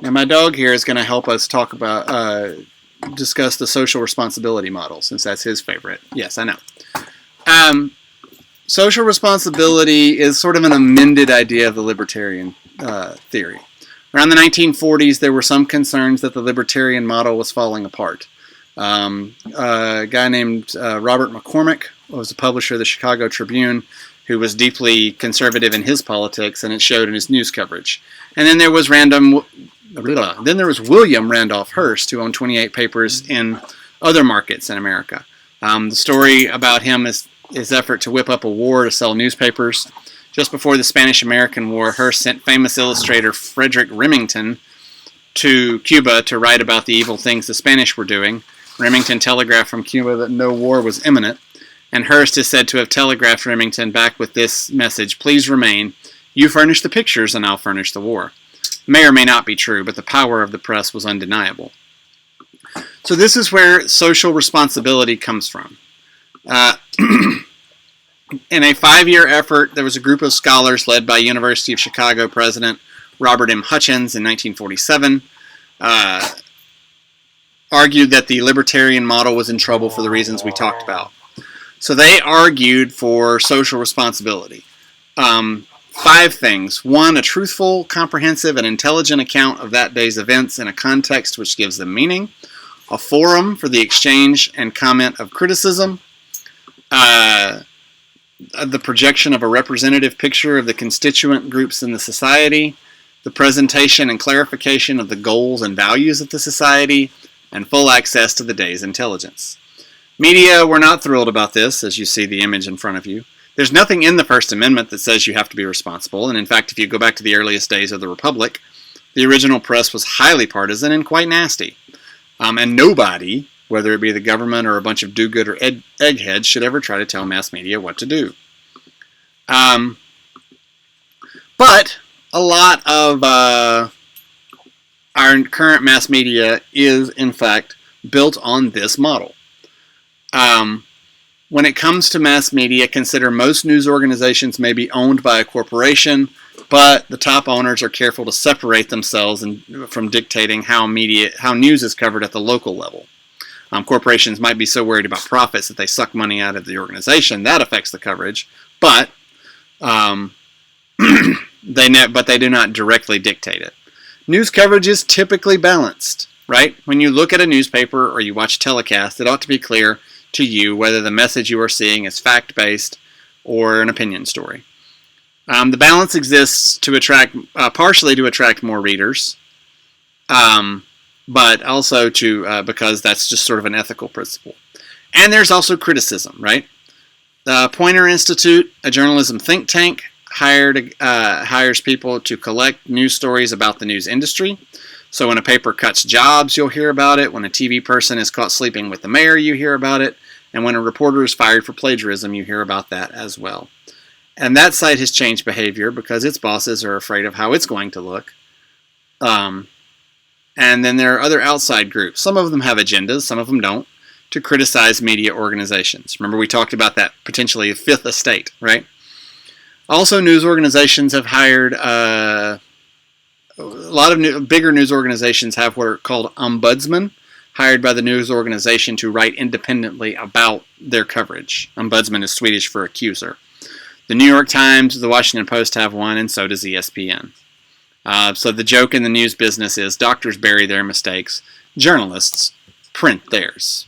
And my dog here is going to help us talk about, discuss the social responsibility model, since that's his favorite. Yes, I know. Social responsibility is sort of an amended idea of the libertarian theory. Around the 1940s, there were some concerns that the libertarian model was falling apart. A guy named Robert McCormick was the publisher of the Chicago Tribune, who was deeply conservative in his politics, and it showed in his news coverage. And then there was William Randolph Hearst, who owned 28 papers in other markets in America. The story about him is his effort to whip up a war to sell newspapers. Just before the Spanish-American War, Hearst sent famous illustrator Frederick Remington to Cuba to write about the evil things the Spanish were doing. Remington telegraphed from Cuba that no war was imminent, and Hearst is said to have telegraphed Remington back with this message: "Please remain. You furnish the pictures and I'll furnish the war." May or may not be true, but the power of the press was undeniable. So this is where social responsibility comes from. In a 5-year effort, there was a group of scholars led by University of Chicago President Robert M. Hutchins in 1947, argued that the libertarian model was in trouble for the reasons we talked about. So they argued for social responsibility. 5 things. 1, a truthful, comprehensive, and intelligent account of that day's events in a context which gives them meaning. A forum for the exchange and comment of criticism. The projection of a representative picture of the constituent groups in the society. The presentation and clarification of the goals and values of the society. And full access to the day's intelligence. Media were not thrilled about this, as you see the image in front of you. There's nothing in the First Amendment that says you have to be responsible, and in fact, if you go back to the earliest days of the Republic, the original press was highly partisan and quite nasty. And nobody, whether it be the government or a bunch of do-good or eggheads, should ever try to tell mass media what to do. But a lot of our current mass media is, in fact, built on this model. When it comes to mass media, consider most news organizations may be owned by a corporation, but the top owners are careful to separate themselves from dictating how news is covered at the local level. Corporations might be so worried about profits that they suck money out of the organization. That affects the coverage, but they do not directly dictate it. News coverage is typically balanced, right? When you look at a newspaper or you watch a telecast, it ought to be clear to you whether the message you are seeing is fact-based or an opinion story. The balance exists to attract, partially to attract more readers, but also because that's just sort of an ethical principle. And there's also criticism, right? The Poynter Institute, a journalism think tank, hires people to collect news stories about the news industry. So when a paper cuts jobs, you'll hear about it. When a TV person is caught sleeping with the mayor, you hear about it. And when a reporter is fired for plagiarism, you hear about that as well. And that site has changed behavior because its bosses are afraid of how it's going to look. And then there are other outside groups. Some of them have agendas, some of them don't, to criticize media organizations. Remember, we talked about that potentially fifth estate, right? Also, news organizations have hired, a lot of bigger news organizations have what are called ombudsmen, hired by the news organization to write independently about their coverage. Ombudsman is Swedish for accuser. The New York Times, the Washington Post have one, and so does ESPN. So the joke in the news business is doctors bury their mistakes, journalists print theirs.